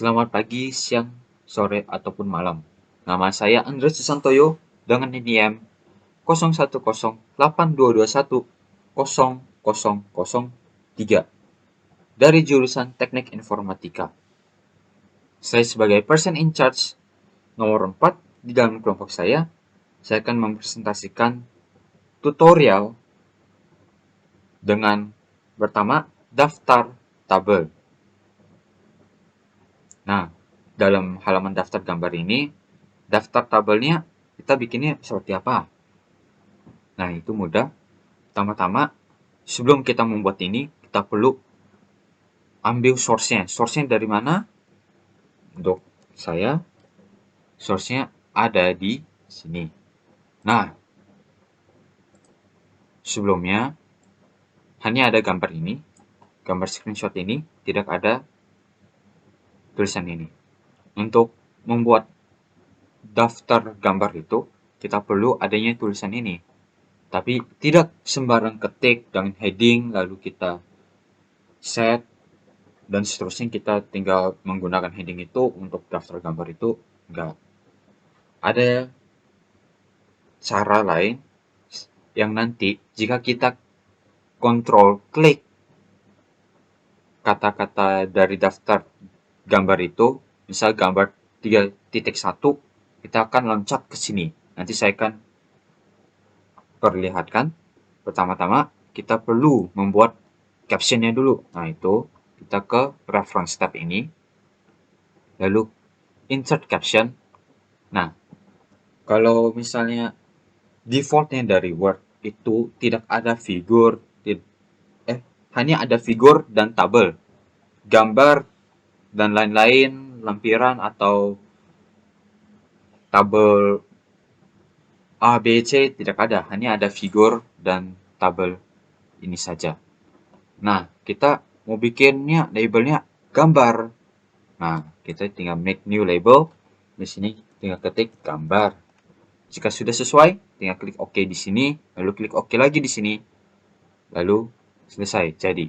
Selamat pagi, siang, sore, ataupun malam. Nama saya Andres Susantoyo dengan NIM 010822100003 dari jurusan Teknik Informatika. Saya sebagai person in charge nomor 4 di dalam kelompok saya akan mempresentasikan tutorial dengan pertama daftar tabel. Nah, dalam halaman daftar gambar ini, daftar tabelnya kita bikinnya seperti apa? Nah, itu mudah. Pertama-tama, sebelum kita membuat ini, kita perlu ambil source-nya. Source-nya dari mana? Untuk saya, source-nya ada di sini. Nah, sebelumnya, hanya ada gambar ini, gambar screenshot ini, tidak ada tulisan ini. Untuk membuat daftar gambar itu, kita perlu adanya tulisan ini. Tapi tidak sembarang ketik dengan heading, lalu kita set, dan seterusnya kita tinggal menggunakan heading itu untuk daftar gambar itu. Enggak. Ada cara lain yang nanti jika kita kontrol klik kata-kata dari daftar gambar itu, misal gambar 3.1, kita akan loncat ke sini. Nanti saya akan perlihatkan. Pertama-tama kita perlu membuat captionnya dulu. Nah, itu kita ke reference tab ini, lalu insert caption. Nah, kalau misalnya defaultnya dari Word itu tidak ada figur, hanya ada figur dan tabel, gambar dan lain-lain, lampiran atau tabel A, B, C tidak ada, hanya ada figur dan tabel ini saja. Nah, kita mau bikinnya labelnya gambar. Nah, kita tinggal make new label. Di sini tinggal ketik gambar. Jika sudah sesuai, tinggal klik OK di sini, lalu klik OK lagi di sini, lalu selesai, jadi.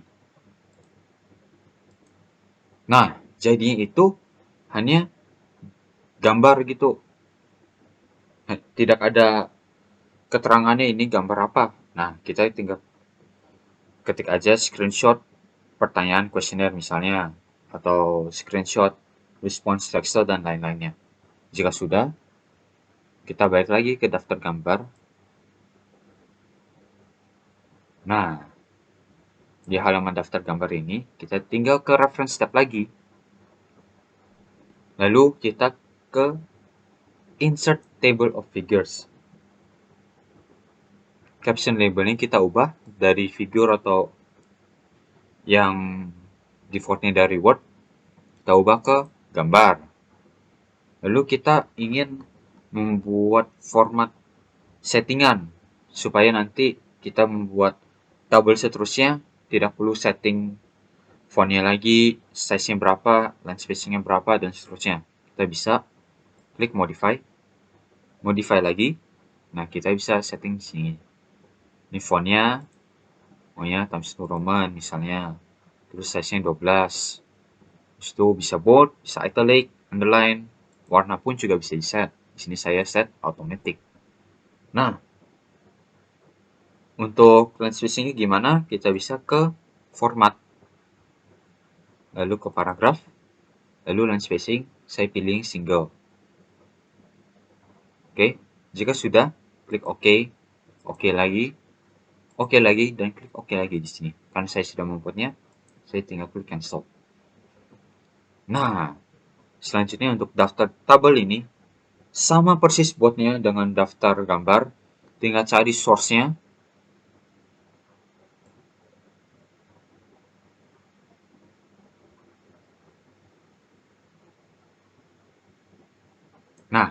Nah, jadinya itu hanya gambar gitu. Tidak ada keterangannya ini gambar apa. Nah, kita tinggal ketik aja screenshot pertanyaan kuesioner misalnya, atau screenshot response text dan lain-lainnya. Jika sudah, kita balik lagi ke daftar gambar. Nah, di halaman daftar gambar ini, kita tinggal ke reference tab lagi. Lalu kita ke insert table of figures. Caption labelnya kita ubah dari figur atau yang defaultnya dari Word, kita ubah ke gambar. Lalu kita ingin membuat format settingan supaya nanti kita membuat tabel seterusnya tidak perlu setting fontnya lagi, size-nya berapa, line spacing-nya berapa, dan seterusnya. Kita bisa klik modify lagi. Nah, kita bisa setting di sini. Ini fontnya, maunya Times New Roman misalnya, terus size-nya 12. Terus itu bisa bold, bisa italic, underline, warna pun juga bisa di set. Di sini saya set automatic. Nah, untuk line spacing-nya gimana? Kita bisa ke format, lalu ke paragraf, lalu line spacing, saya pilih single. Oke, jika sudah, klik OK, OK lagi, OK lagi, dan klik OK lagi di sini. Karena saya sudah membuatnya, saya tinggal klik cancel. Nah, selanjutnya untuk daftar tabel ini, sama persis buatnya dengan daftar gambar, tinggal cari source-nya. Nah,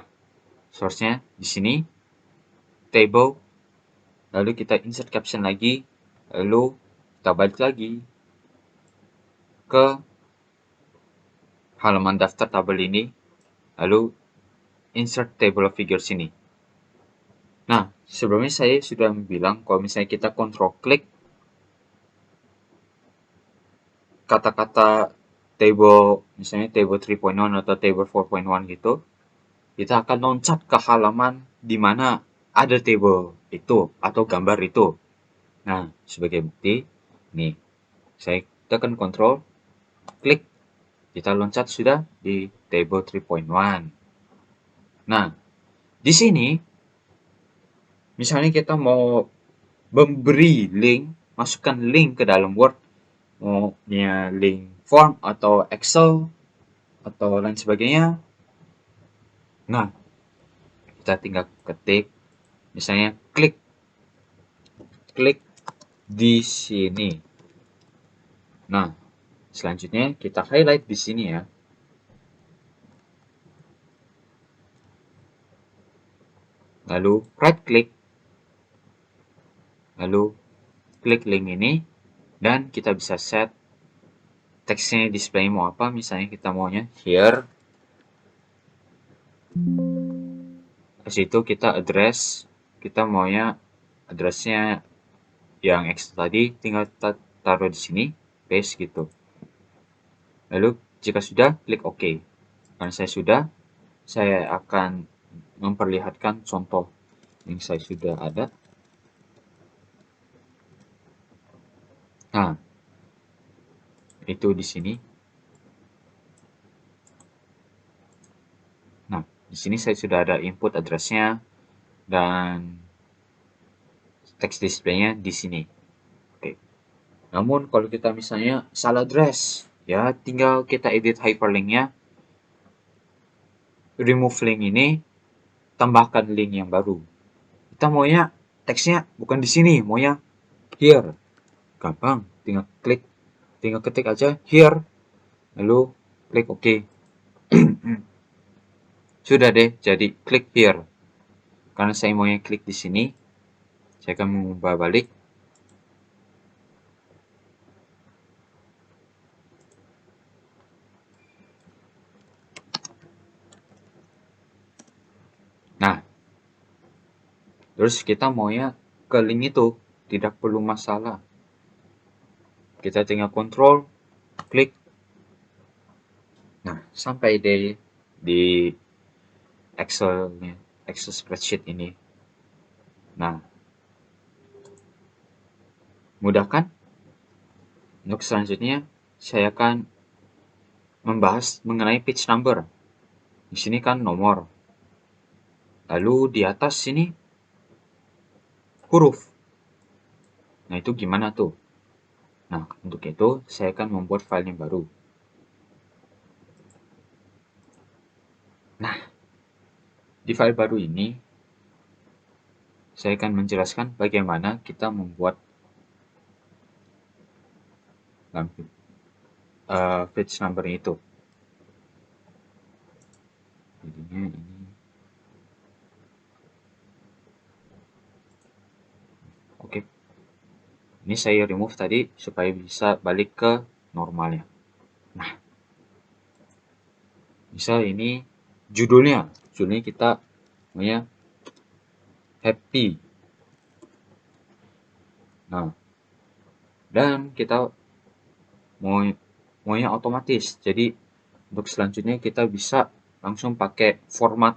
source-nya di sini, table, lalu kita insert caption lagi, lalu kita balik lagi ke halaman daftar tabel ini, lalu insert table of figures ini. Nah, sebelumnya saya sudah bilang kalau misalnya kita control klik kata-kata table, misalnya table 3.1 atau table 4.1 gitu, kita akan loncat ke halaman di mana ada table itu atau gambar itu. Nah, sebagai bukti, nih, saya tekan Ctrl, klik, kita loncat sudah di table 3.1. Nah, di sini, misalnya kita mau memberi link, masukkan link ke dalam Word, mau link form atau Excel atau lain sebagainya. Nah, kita tinggal ketik, misalnya klik di sini. Nah, selanjutnya kita highlight di sini ya. Lalu right click, lalu klik link ini, dan kita bisa set teksnya display mau apa. Misalnya kita maunya here. Ke situ kita address, kita maunya addressnya yang X tadi, tinggal taruh di sini, paste gitu. Lalu jika sudah, klik OK. Karena saya sudah, saya akan memperlihatkan contoh yang saya sudah ada. Nah, itu di sini. Nah, di sini saya sudah ada input addressnya dan teks displaynya di sini. Oke. Namun kalau kita misalnya salah address, ya tinggal kita edit hyperlinknya, remove link ini, tambahkan link yang baru. Kita maunya teksnya bukan di sini, maunya here. Gampang, tinggal ketik aja here, lalu klik OK. Sudah deh, jadi klik here. Karena saya maunya klik di sini, saya akan mengubah balik. Nah, terus kita maunya ke link itu, tidak perlu masalah. Kita tinggal kontrol, klik. Nah, sampai deh di Excel spreadsheet ini. Nah, mudah kan? Untuk selanjutnya, saya akan membahas mengenai page number. Di sini kan nomor. Lalu di atas sini huruf. Nah, itu gimana tuh? Nah, untuk itu saya akan membuat file yang baru. Nah, di file baru ini saya akan menjelaskan bagaimana kita membuat page number itu. Jadinya ini. Oke. Ini saya remove tadi supaya bisa balik ke normalnya. Nah, misal ini judulnya kita namanya happy. Nah, dan kita maunya otomatis. Jadi untuk selanjutnya kita bisa langsung pakai format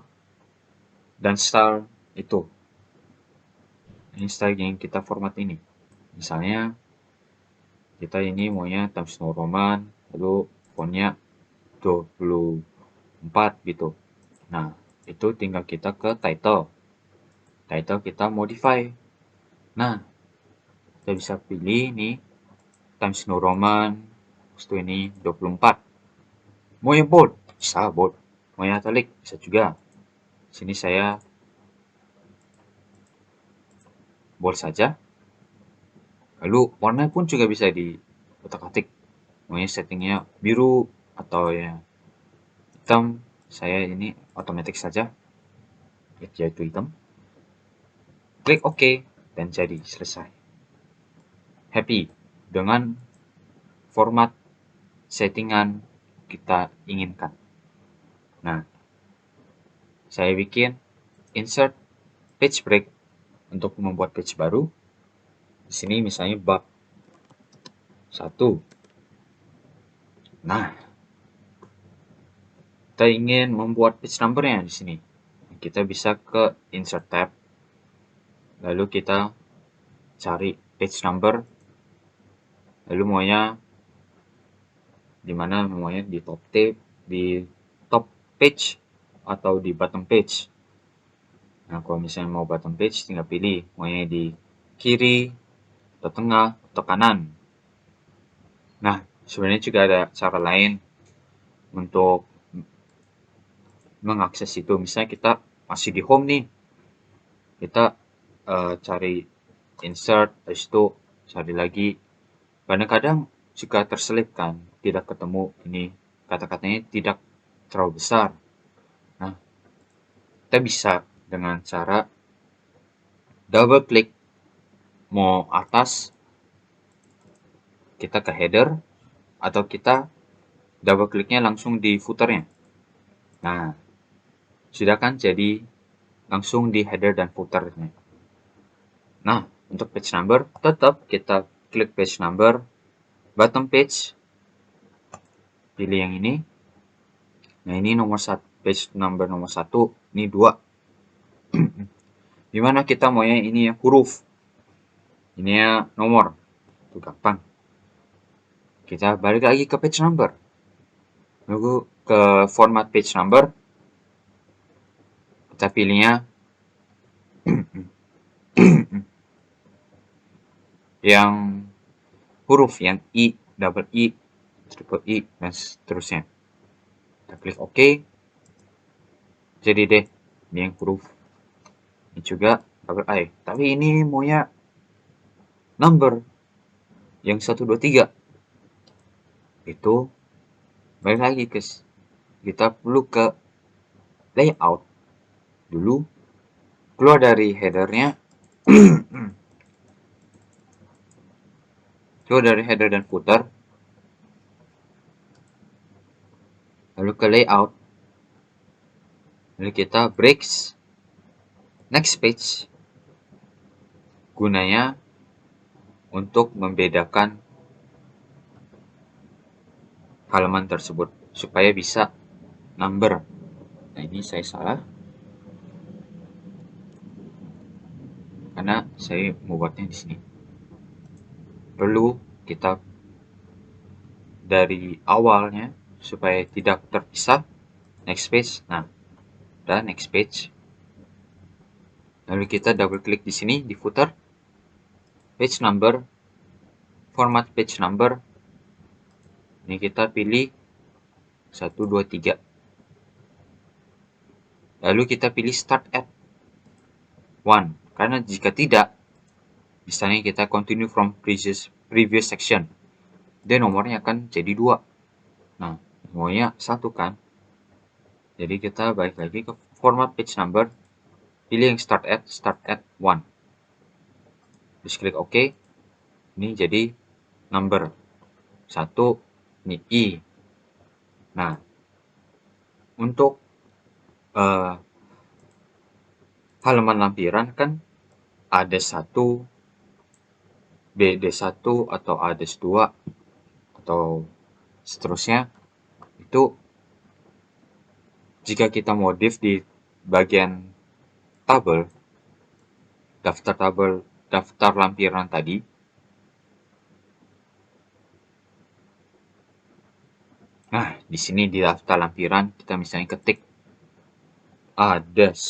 dan style itu. Ini style yang kita format ini. Misalnya kita ini maunya Times New Roman, lalu fontnya 24 gitu. Nah, itu tinggal kita ke title. Title kita modify. Nah, kita bisa pilih nih Times New Roman, itu ini 24. Mau yang bold, bisa bold. Mau yang italic, bisa juga. Sini saya bold saja. Lalu warna pun juga bisa di otak-atik. Maunya settingnya biru atau ya hitam. Saya ini otomatis saja, yaitu hitam. Klik OK dan jadi selesai. Happy dengan format settingan kita inginkan. Nah, saya bikin insert page break untuk membuat page baru. Di sini misalnya bab 1. Nah, kita ingin membuat page numbernya di sini. Kita bisa ke insert tab, lalu kita cari page number, lalu maunya di mana, maunya di top page atau di bottom page. Nah, kalau misalnya mau bottom page, tinggal pilih maunya di kiri atau tengah atau kanan. Nah, sebenarnya juga ada cara lain untuk mengakses itu. Misalnya kita masih di home nih, kita cari insert, habis itu cari lagi. Kadang-kadang jika terselip kan, tidak ketemu ini, kata-katanya tidak terlalu besar. Nah, kita bisa dengan cara double klik, mau atas kita ke header, atau kita double kliknya langsung di footernya. Nah, sudah kan jadi langsung di header dan footernya. Nah, untuk page number tetap kita klik page number, bottom page, pilih yang ini. Nah, ini nomor satu, page number nomor 1, ini 2. Dimana kita maunya ini ya huruf, ini ya nomor, itu gampang. Kita balik lagi ke page number, lalu ke format page number, kita pilihnya yang huruf, yang I, double I, triple I, dan seterusnya. Kita klik OK. Jadi deh, ini yang huruf. Ini juga double I. Tapi ini maunya number yang 1, 2, 3. Itu balik lagi guys. Kita perlu ke layout dulu. Keluar dari headernya. Keluar dari header dan footer. Lalu ke layout. Lalu kita breaks next page. Gunanya untuk membedakan halaman tersebut supaya bisa number. Nah, ini saya salah karena saya membuatnya di sini. Perlu kita dari awalnya supaya tidak terpisah. Next page. Nah, dan next page. Lalu kita double klik di sini di footer, page number, format page number. Ini kita pilih 1, 2, 3. Lalu kita pilih start at 1. Karena jika tidak, misalnya kita continue from previous section, dia nomornya akan jadi 2. Nah, maunya 1 kan? Jadi kita balik lagi ke format page number, pilih yang start at 1. Terus klik OK. Ini jadi number 1, ini I. Nah, untuk halaman lampiran kan ADES 1, BD1, atau ADES 2, atau seterusnya. Itu jika kita modif di bagian tabel, daftar lampiran tadi, nah di sini di daftar lampiran kita misalnya ketik ADES,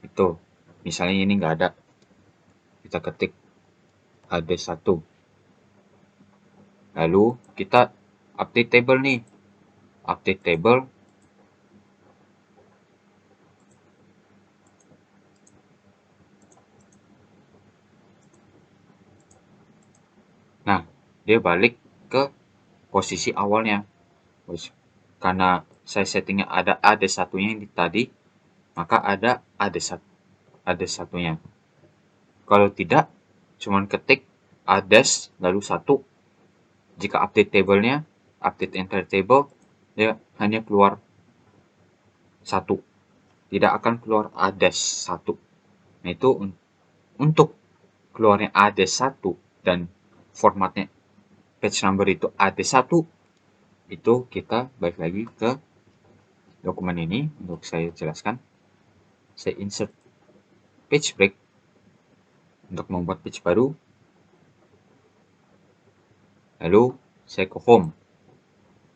itu misalnya ini nggak ada, kita ketik ADES 1, lalu kita update table nih, update table. Nah, dia balik ke posisi awalnya. Karena saya settingnya ada AD1-nya yang tadi, maka ada AD1-nya. Kalau tidak, cuman ketik ADES lalu 1. Jika update table-nya, update entire table, dia hanya keluar 1. Tidak akan keluar ADES 1. Nah, itu untuk keluarnya ADES 1 dan formatnya page number itu AD1, itu kita balik lagi ke dokumen ini. Untuk saya jelaskan, saya insert page break untuk membuat page baru, lalu saya ke home.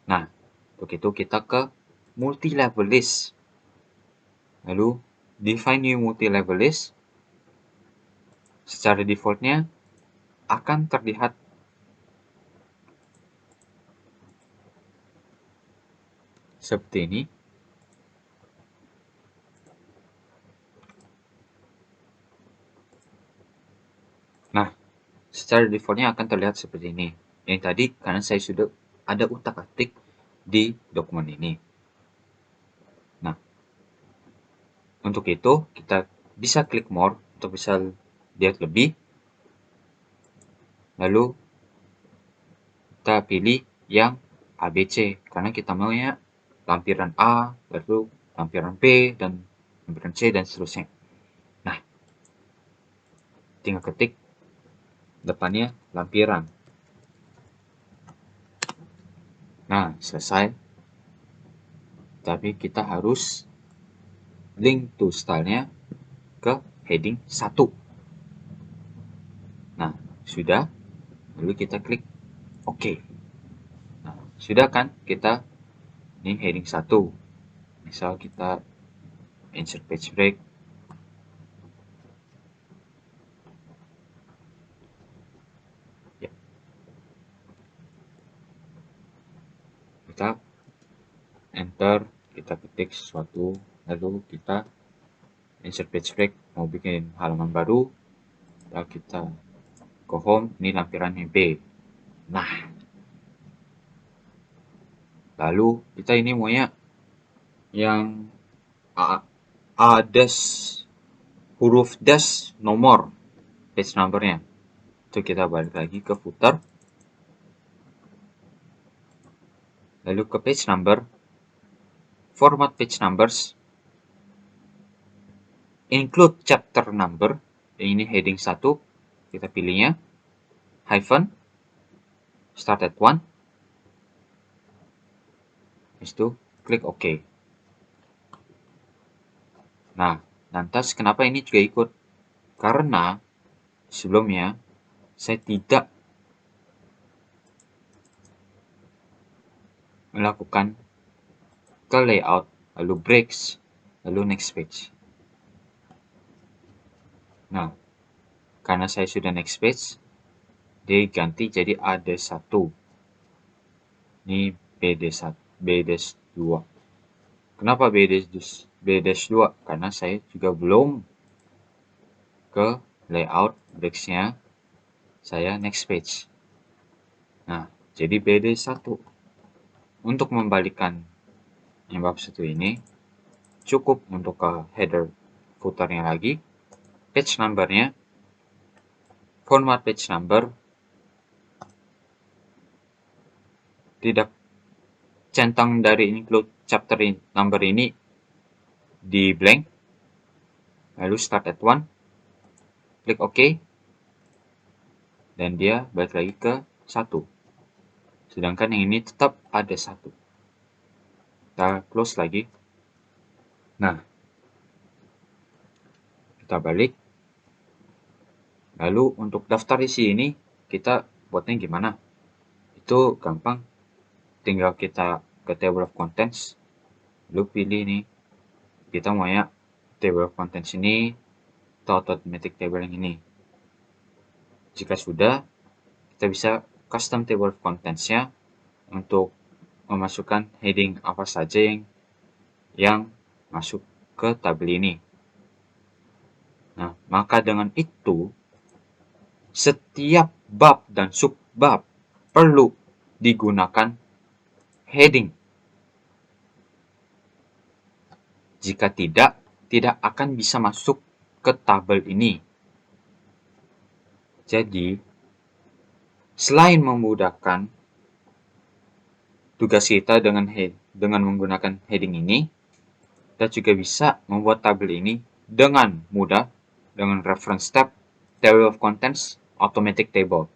Nah, untuk itu kita ke multi-level list, lalu define new multi-level list. Secara defaultnya akan terlihat seperti ini. Nah, secara defaultnya akan terlihat seperti ini. Yang tadi karena saya sudah ada utak-atik di dokumen ini. Nah, untuk itu kita bisa klik more untuk bisa lihat lebih. Lalu kita pilih yang ABC karena kita maunya lampiran A, lalu lampiran B, dan lampiran C, dan seterusnya. Nah, tinggal ketik depannya lampiran. Nah, selesai. Tapi kita harus link to style-nya ke heading 1. Nah, sudah. Lalu kita klik OK. Nah, sudah kan kita ini heading 1. Misal kita insert page break. Ya. Kita enter, kita ketik sesuatu, lalu kita insert page break, mau bikin halaman baru, lalu kita ke home, ini lampirannya B. Nah, lalu kita ini maunya yang huruf dash nomor page numbernya. Itu kita balik lagi ke footer, lalu ke page number, format page numbers, include chapter number, ini heading 1, kita pilihnya, hyphen, start at 1, habis itu klik OK. Nah, lantas kenapa ini juga ikut? Karena sebelumnya saya tidak melakukan ke layout, lalu breaks, lalu next page. Nah, karena saya sudah next page, diganti jadi AD1. Ini BD2. Kenapa BD2? Karena saya juga belum ke layout breaks-nya, saya next page. Nah, jadi BD1. Untuk membalikan yang bab 1 ini, cukup untuk ke header footernya lagi, page numbernya, format page number, tidak centang dari include chapter number ini di blank, lalu start at 1, klik OK, dan dia balik lagi ke 1. Sedangkan yang ini tetap ada 1. Kita close lagi. Nah, kita balik. Lalu untuk daftar isi ini kita buatnya gimana? Itu gampang. Tinggal kita ke table of contents, lalu pilih nih, kita maunya table of contents ini atau automatic table yang ini. Jika sudah, kita bisa custom table of contents-nya untuk memasukkan heading apa saja yang masuk ke tabel ini. Nah, maka dengan itu, setiap bab dan subbab perlu digunakan heading. Jika tidak akan bisa masuk ke tabel ini. Jadi, selain memudahkan tugas kita dengan menggunakan heading ini, kita juga bisa membuat tabel ini dengan mudah dengan reference tab, table of contents, automatic table.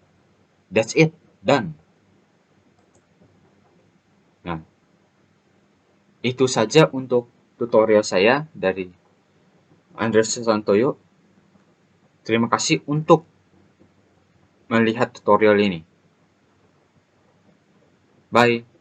That's it, done. Nah, itu saja untuk tutorial saya dari Andreas Santoyo. Terima kasih untuk melihat tutorial ini. Bye.